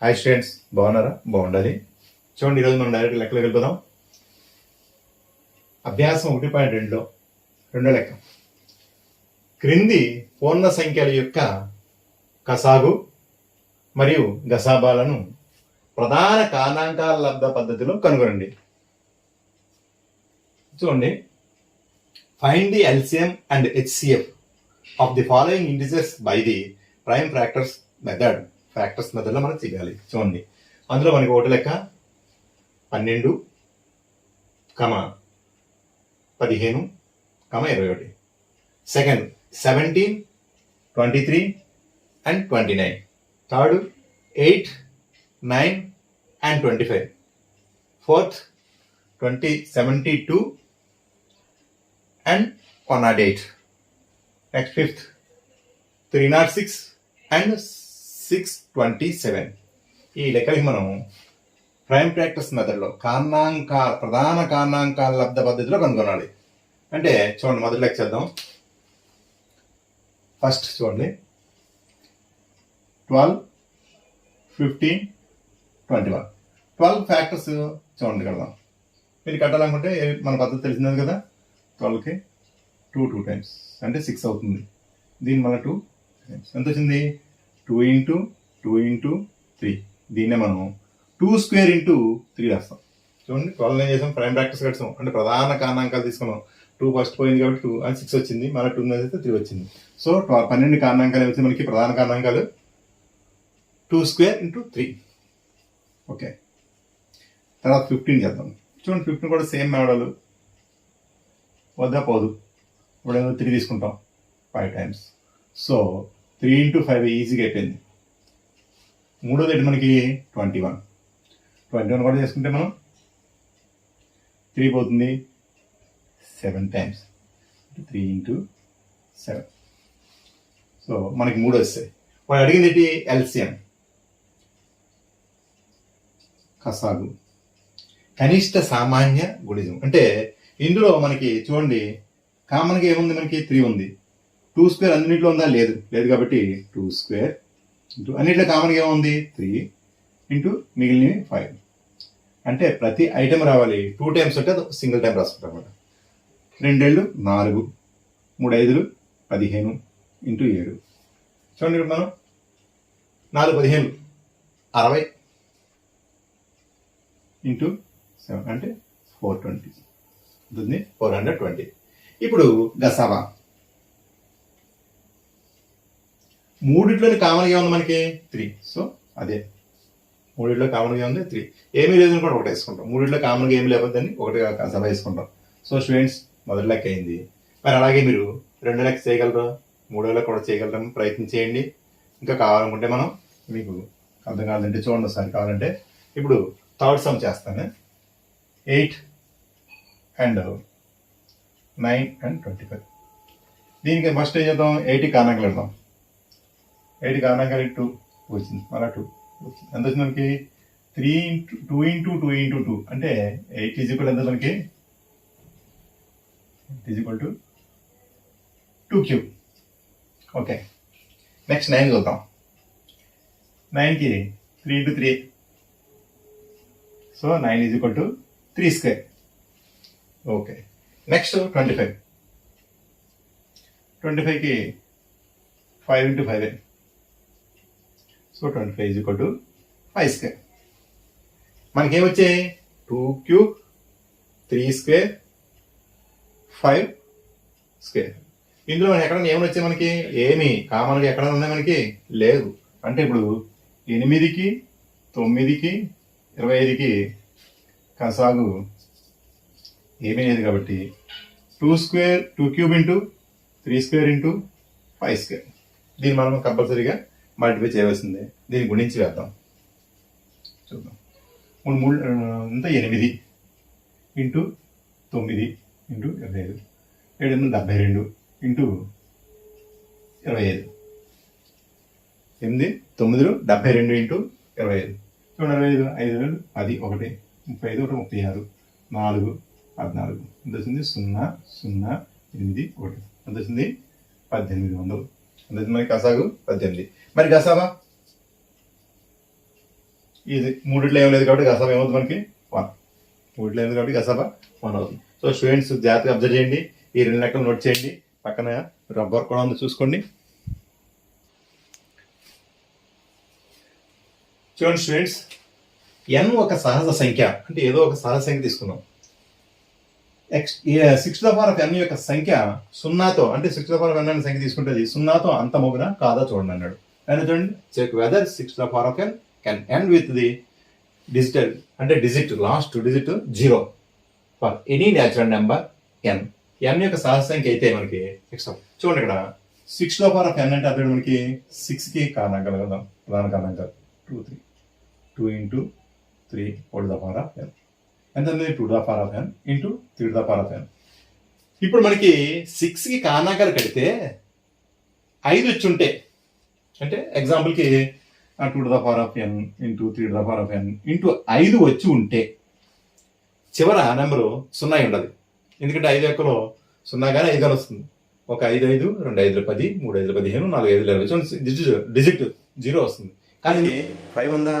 Hi students, బాగున్నారా? బాగుండాలి. చూడండి, ఈరోజు మనం డైరెక్ట్ లెక్కలు వెళ్ళిపోదాం. అభ్యాసం 1.2లో రెండో లెక్క. క్రింది పూర్ణ సంఖ్యల యొక్క కసాగు మరియు గసాబాలను ప్రధాన కారణాంకాల లబ్ధ పద్ధతిలో కనుగొనండి. చూడండి, find the LCM and HCF of the following integers by the prime factors method. Factors మెథడ్లో మనం చేయాలి. చూడండి, అందులో మనకి ఒకటి లెక్క 12, 15, 21. Second 17, 23 and 29. Third 8, 9 and 25. Fourth 72 and 108. Next fifth 306 and 627. ఈ లెక్కలకి మనం ప్రైమ్ ప్రాక్టీస్ మెథడ్లో ప్రధాన కారణాంకాల లబ్ధ పద్ధతిలో కనుగొనాలి. అంటే చూడండి, మొదటి లెక్క చేద్దాం. ఫస్ట్ చూడండి, 12, 15, 21. 12 ఫ్యాక్టర్స్ చూడండి కడదాం. మీరు కట్టాలనుకుంటే మన పద్ధతి తెలిసినది కదా. 12కి 2 టైమ్స్ అంటే 6 అవుతుంది. దీని మళ్ళీ 2 టైమ్స్ ఎంత వచ్చింది? 2 into 2 into 3. దీన్నే మనం 2 square into 3 రాస్తాం. చూడండి, 12 ఏం చేసాం? ప్రైమ్ ప్రాక్టీస్ కట్టాం. అంటే ప్రధాన కారణాంకాలు తీసుకున్నాం. 2 ఫస్ట్ పోయింది కాబట్టి 2 అని 6 వచ్చింది. మళ్ళీ 2 అయితే 3 వచ్చింది. సో 12 కారణాంకాలు వచ్చి మనకి ప్రధాన కారణాంకాలు 2 square into 3. ఓకే, తర్వాత 15 చేద్దాం. చూడండి, 15 కూడా సేమ్ మోడల్. వద్దా పోదు. ఇప్పుడు 3 తీసుకుంటాం 5 టైమ్స్. సో 3 into 5 ఈజీగా అయిపోయింది. మూడోది ఏంటి మనకి? 21 కూడా చేసుకుంటే మనం 3 పోతుంది 7 టైమ్స్. 3 into 7. సో మనకి 3 వస్తాయి. వాడు అడిగింది ఏంటి? ఎల్సిఎం, కసాగు, కనిష్ట సామాన్య గుణిజం. అంటే ఇందులో మనకి చూడండి, కామన్గా ఏముంది? మనకి 3 ఉంది. 2 square అన్నింటిలో ఉందా? లేదు కాబట్టి 2 square ఇంటూ అన్నింటిలో కామన్గా ఏముంది? 3 ఇంటూ మిగిలినవి 5. అంటే ప్రతి ఐటెం రావాలి 2 టైమ్స్ అంటే సింగిల్ టైం రాసుకుంటాం అనమాట. 2 ఏళ్ళు 4, 3 5 15 ఇంటూ 7. చూడండి, ఇప్పుడు మనం 4 15 60 ఇంటూ 7 అంటే 420 ఉంటుంది. 420. ఇప్పుడు గసాబా. మూడిట్లోని కామన్గా ఉంది మనకి 3. సో అదే మూడిట్లో కామన్గా ఉంది 3. ఏమీ లేదని కూడా ఒకటి వేసుకుంటాం. మూడిట్లో కామన్గా ఏమి లేకపోద్దని ఒకటి గసాబా వేసుకుంటాం. సో స్టూడెంట్స్, మొదటి లెక్క అయింది. మరి అలాగే మీరు రెండో లెక్క చేయగలరు, మూడో లెక్క కూడా చేయగలరు. ప్రయత్నం చేయండి. ఇంకా కావాలనుకుంటే మనం మీకు అర్థం కావాలంటే చూడండి ఒకసారి. కావాలంటే ఇప్పుడు థర్డ్ సమ్ చేస్తాను. 8 and 9 and 25. దీనికి ఫస్ట్ ఏం చేద్దాం? 8 కారణాంకాలు పెడదాం. 8 కారణాంకాలు 2 వచ్చింది. మళ్ళీ 2 వచ్చింది. ఎంత వచ్చింది మనకి? 2 into 2 అంటే 8 ఈజ్ ఈక్వల్ ఎంత మనకి? 8 is equal to 2 cube. Okay, next 9 చూద్దాం. 9కి 3 into 3. So 9 is equal to 3 square. Okay, next 25. 25కి 5 into 5. So 25 is equal to 5 square. మనకేమొచ్చాయి? 2 cube, 3 square, 5 square. ఇందులో మనం ఎక్కడ ఏమైనా వచ్చాయి? మనకి ఏమి కామన్గా ఎక్కడ ఉన్నాయి? మనకి లేదు. అంటే ఇప్పుడు 8కి 9కి 25కి కసాగు ఏమీ లేదు కాబట్టి 2 cube into 3 square into 5 square. దీన్ని మనం కంపల్సరీగా మల్టిప్లై చేయవలసిందే. దీన్ని గుణించి వేద్దాం. చూద్దాం. 3 అంతా 8 ఇంటూ 9 ఇంటూ 25. 7 72 ఇంటూ 25. 8 9 72 ఇంటూ 25. చూడండి, 25 5 10 1 35 1 36 4 14. ఎంత వచ్చింది? 0 0 8 1. ఎంత వచ్చింది? 1800. ఎంత వచ్చింది మనకి కసాగు? 18. మరి గసాబా ఇది మూడిట్లో ఏం లేదు కాబట్టి గసాబా ఏమవుతుంది మనకి 1. మూడిట్లో ఏం లేదు కాబట్టి గసాబా 1 అవుతుంది. సో స్టూడెంట్స్ జాగ్రత్తగా అబ్జర్వ్ చేయండి, ఈ 2 లెక్కలు నోట్ చేయండి, పక్కన రబ్బర్ కూడా ఉంది చూసుకోండి. చూడండి స్టూడెంట్స్, n ఒక సహజ సంఖ్య, అంటే ఏదో ఒక సహజ సంఖ్య తీసుకున్నాం. 6n యొక్క సంఖ్య 0తో, అంటే 6n అనే సంఖ్య తీసుకుంటే 0తో అంతమగునా కాదా చూడండి అన్నాడు. అని చూడండి, check whether 6n can end with the digital, అంటే digit last digit 0 for any natural number n. n యొక్క సహజ సంఖ్య అయితే మనకి చూడండి ఇక్కడ 6n అంటే అదే మనకి 6కి కారణాంకాలు కదా, ప్రధాన కారణాంకాలు 2 3 2 into 3 whole to the power of n. ఎంత 2 to the power of n into 3 to the power of n. ఇప్పుడు మనకి 6కి కారణాంకాలు కడితే 5 వచ్చి ఉంటే, అంటే ఎగ్జాంపుల్కి 2 to the power of n into 3 to the power of n into 5 వచ్చి ఉంటే చివర నెంబరు 0 ఉండదు. ఎందుకంటే 5 లెక్కలో 0 కానీ 5 కానీ వస్తుంది. ఒక 5 5 2 5 10 3 5 15 4 5 20 డిజిట్ 0 వస్తుంది. కానీ 5 ఉందా?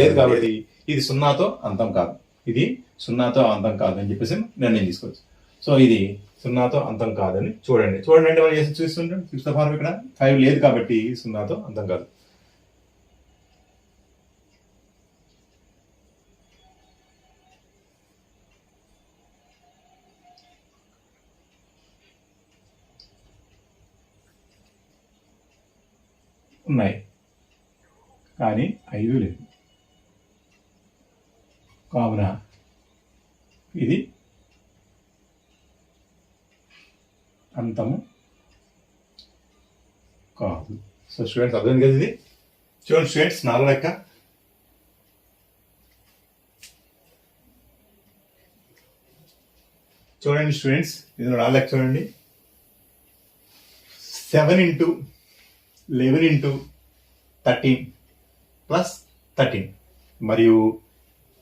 లేదు కాబట్టి ఇది 0తో అంతం కాదు, ఇది 0తో అంతం కాదు అని చెప్పేసి నిర్ణయం తీసుకోవచ్చు. సో ఇది 0తో అంతం కాదని చూడండి. అంటే మనం చేసి చూస్తుంటాం 6th ఫార్మ్ ఇక్కడ 5 లేదు కాబట్టి 0తో అంతం కాదు. ఉన్నాయి కానీ 5 లేదు, కావున ఇది అంతము కాదు. సో స్టూడెంట్స్ అర్థం కదా ఇది. చూడండి స్టూడెంట్స్ 4 లెక్క, చూడండి స్టూడెంట్స్ ఇది 4 లెక్క చూడండి. 7 into 11 into 13 plus 13 మరియు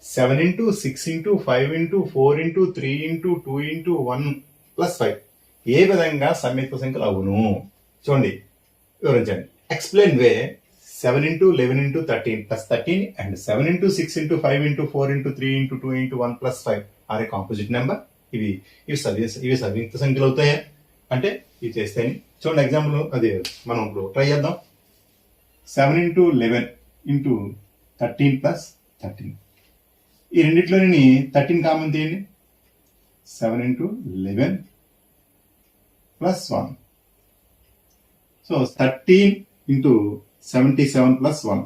7 into 6 into 5 into 4 into 3 into 2 into 1 plus 5 ఏ విధంగా సంయుక్త సంఖ్యలు అవును చూడండి, వివరించండి. Explain way 7 into 11 into 13 plus 13 and 7 into 6 into 5 into 4 into 3 into 2 into 1 plus 5 are a composite number. ఇవి సంయుక్త సంఖ్యలు అవుతాయా అంటే ఇవి చేస్తాయని చూడండి. ఎగ్జాంపుల్ అది మనం ఇప్పుడు ట్రై చేద్దాం. 7 into 11 into 13 plus 13, ఈ రెండిట్లోని 13 కామన్ తీయండి. 7 into 11 plus 1, so 13 into 77 plus 1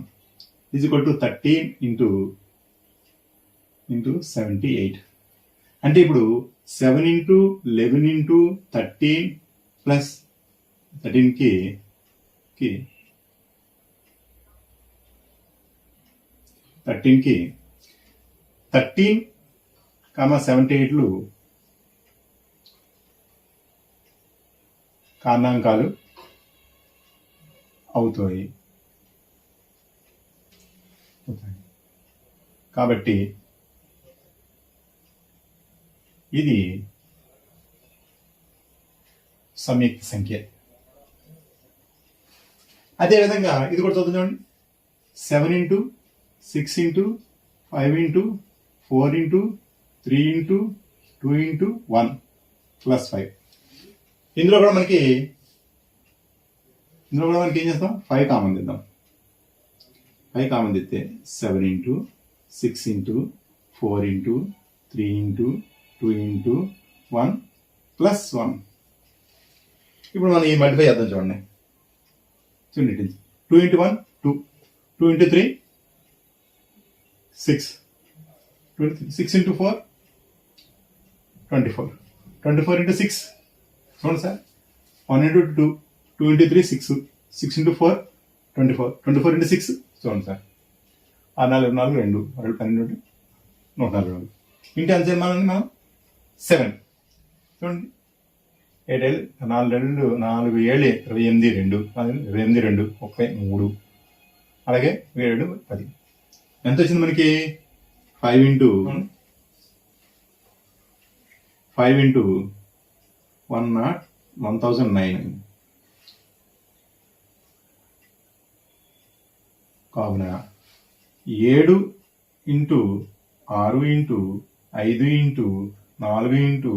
is equal to 13 into 78. అంటే ఇప్పుడు 7 into 11 into 13 plus 13 కి 13,78 కారణాంకాలు అవుతాయి. కాబట్టి ఇది సంయుక్త సంఖ్య. అదేవిధంగా ఇది కూడా చదువు చూడండి. 7 into 6 into 5 into 4 into 3 into 2 into 1 plus 5. ఇందులో కూడా మనకి ఏం చేస్తాం, 5 కామన్ తీద్దాం. 5 కామన్ తీస్తే 7 into 6 into 4 into 3 into 2 into 1 plus 1. ఇప్పుడు మనం ఈ మల్టిఫై చేద్దాం చూడండి. 2 into 1 2, 2 into 3 6, 6 into 4 24, 24 into 6 చూడండి sir. 1 into 2, 2 into 3 6, 6 into 4 24, 24 into 6 చూడండి సార్. 4 4 2 12 144 ఇంటి అంతే మనం 7 చూడండి. 7 4 4 7 28 2 33, అలాగే 7 10. ఎంత వచ్చింది మనకి? 5 into 1009. కావున 7 into 6 into 5 into 4 into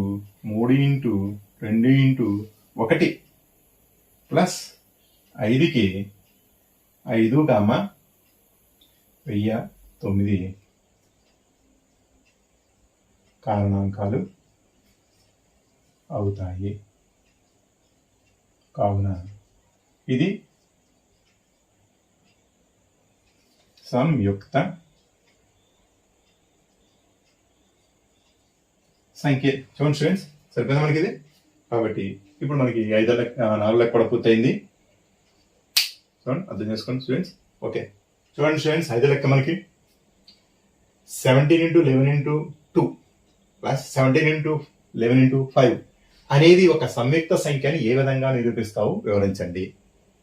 3 into 2 into 1 plus 5కి 5, 1009 కారణాంకాలు అవుతాయి. కావున ఇది సంయుక్త సంఖ్య. చూడండి స్టూడెంట్స్, సరిపోయిందా మనకి ఇది? కాబట్టి ఇప్పుడు మనకి 4 లెక్క కూడా పూర్తయింది. చూడండి, అర్థం చేసుకోండి స్టూడెంట్స్. ఓకే, చూడండి స్టూడెంట్స్, 5 లెక్క మనకి 17 into 11 into 2 plus 17 into 11 into 5 అనేది ఒక సంయుక్త సంఖ్యని ఏ విధంగా నిరూపిస్తావు వివరించండి.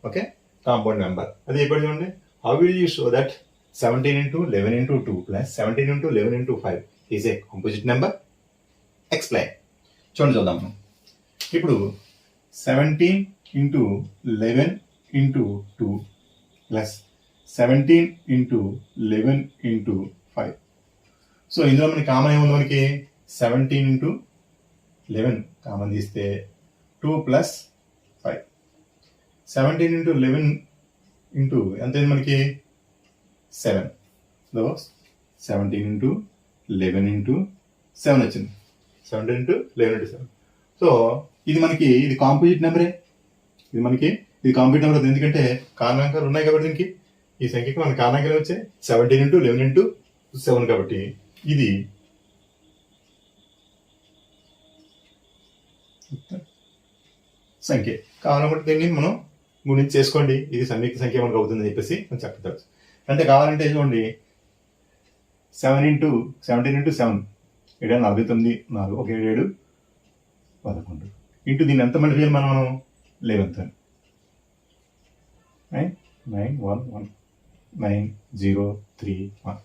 ఓకే, కాంపౌండ్ నెంబర్ అది ఎప్పుడు చూడండి. How will you show that 17 into 11 into 2 plus 17 into 11 into 5 is a composite number? Explain. చూద్దాం మనం. ఇప్పుడు 17 into 11 into 2 plus 17 into 11 into 5. So ఇందులో మనకి కామన్ ఏముంది? మనకి 17 into 11 కామన్ తీస్తే 2 plus 5. 17 into 11 into ఎంత అయింది మనకి? 7. సో 17 into 11 into 7 వచ్చింది. 17 into 11 into 7. సో ఇది కాంపోజిట్ నెంబరే. ఇది కాంపోజిట్ నెంబర్. ఎందుకంటే కారణాంకాలు ఉన్నాయి కాబట్టి దీనికి, ఈ సంఖ్యకి మన కారణాంకాలు వచ్చాయి 17 into 11 into 7 కాబట్టి ఇది సంఖ్య. కావాలనుకుంటే దీన్ని మనం గురించి చేసుకోండి. ఇది సంయుక్త సంఖ్య మనకు అవుతుందని చెప్పేసి మనం చెప్పవచ్చు. అంటే కావాలంటే చూడండి, 17 into 7 7 49 4 1 7 11 ఇంటూ దీన్ని ఎంత మళ్ళీ చేయాలి మనం? 11 9 9 1 1 9 0 3 1.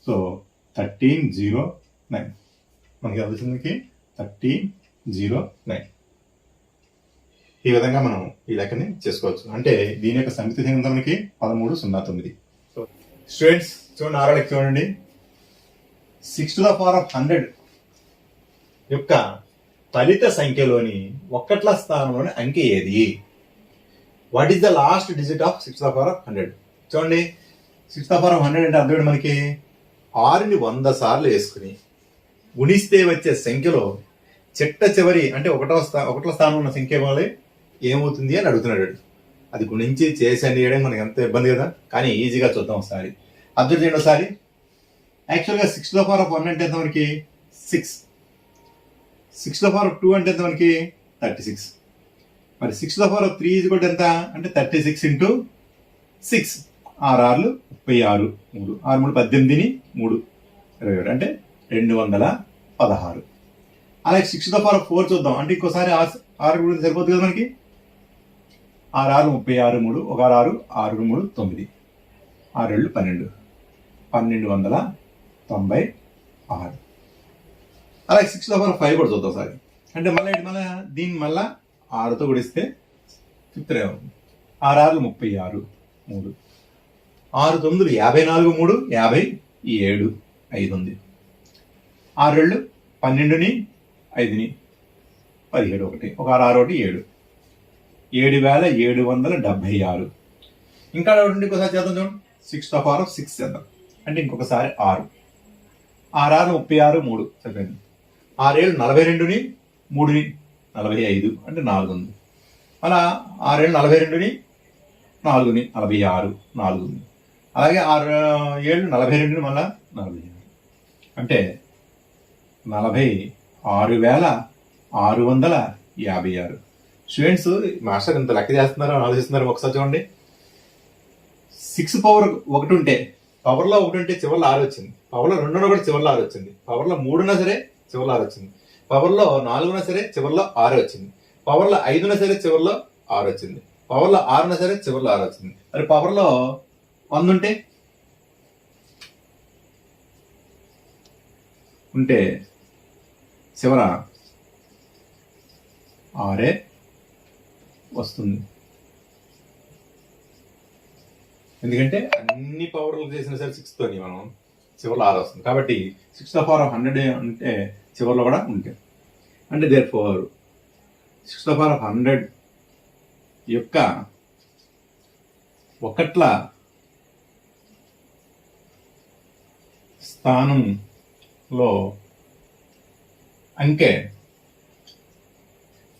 సో 1309 మనకి అవుతుంది 1309. ఈ విధంగా మనం ఈ లెక్కని చేసుకోవచ్చు. అంటే దీని యొక్క సంయుక్త సంఖ్య మనకి 1309. సో స్టూడెంట్స్ చూడండి, 6వ లెక్క చూడండి. 6 to the power of 100 యొక్క ఫలిత సంఖ్యలోని ఒక్కట్ల స్థానంలోని అంకె ఏది? What is the last digit of 6 to the power of 100? చూడండి, 6 to the power of 100 అంటే అర్థం మనకి 6ని 100 సార్లు వేసుకుని గుణిస్తే వచ్చే సంఖ్యలో చిట్ట చివరి అంటే ఒకట్ల స్థానంలో ఉన్న సంఖ్య వల్ల ఏమవుతుంది అని అడుగుతున్నాడు. అది గుణించి చేసి అని చేయడం మనకి ఎంత ఇబ్బంది కదా, కానీ ఈజీగా చూద్దాం ఒకసారి. అబ్జర్వ్ చేయండి ఒకసారి. యాక్చువల్గా 6 to the power of 1 అంటే ఎంత మనకి? 6. 6 to the power of 2 అంటే ఎంత మనకి? 36. మరి 6 to the power of 3 is కూడా ఎంత అంటే 36 into 6. 6 6 36 3 6 3 18 3 27 అంటే 216. అలాగే 6 to the power of 4 చూద్దాం. అంటే ఇంకోసారి 6 కూడా సరిపోతుంది కదా మనకి. 6 6 36 3 1 6 6 3 9 6 7 12 1296. అలాగే 6 to the power of 5 కూడా చూద్దాం సార్. అంటే మళ్ళీ దీన్ని మళ్ళీ 6తో గుడిస్తే 5th 6 6 36 3 6 9 54 3 57 5 ఉంది. 6 2 12ని 5ని 17 1 1 6 1 7 7776. ఇంకా ఇంకోసారి చేద్దాం చూడండి. 6 to the power of 6 చేద్దాం. అంటే ఇంకొకసారి 6 6 36 3 సరిపోయింది. 6 7 42ని 3ని 45 అంటే 4 ఉంది. అలా 6 7 42ని 4ని 46 4 ఉంది. అలాగే 6 7 42ని మళ్ళా 46 అంటే 46656. స్టూడెంట్స్ మాస్టర్ ఇంత లెక్క చేస్తున్నారో ఆలోచిస్తున్నారో ఒకసారి చూడండి. 6 పవర్ 1 ఉంటే, పవర్లో 1 ఉంటే చివరిలో 6 వచ్చింది. పవర్లో 2 ఉన్నా కూడా చివరిలో 6 వచ్చింది. పవర్లో 3 ఉన్నా సరే చివరిలో 6 వచ్చింది. పవర్లో 4 ఉన్నా సరే చివరిలో 6 వచ్చింది. పవర్లో 5 ఉన్నా సరే చివరిలో 6 వచ్చింది. పవర్లో 6 ఉన్నా సరే చివరిలో 6 వచ్చింది. మరి పవర్లో 100 ఉంటే చివర 6 వస్తుంది. ఎందుకంటే అన్ని పవర్లు చేసిన సరే 6తోని మనం చివరిలో 6 వస్తుంది. కాబట్టి 6/100 అంటే చివరిలో కూడా ఉంటుంది. అంటే therefore 6/100 యొక్క ఒకట్ల స్థానంలో అంకె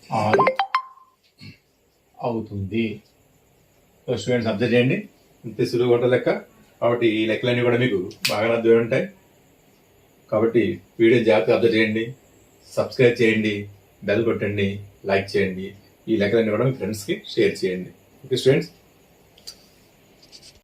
6 అవుతుంది. స్టూడెంట్స్ అబ్జర్వ్ చేయండి, ఇంత సులువుగా ఉంటుంది లెక్క. కాబట్టి ఈ లెక్కలన్నీ కూడా మీకు బాగా అర్థమై ఉంటాయి. కాబట్టి వీడియో జాగ్రత్తగా అబ్జర్వ్ చేయండి, సబ్స్క్రైబ్ చేయండి, బెల్ కొట్టండి, లైక్ చేయండి. ఈ లెక్కలన్నీ కూడా మీ ఫ్రెండ్స్కి షేర్ చేయండి. Okay students.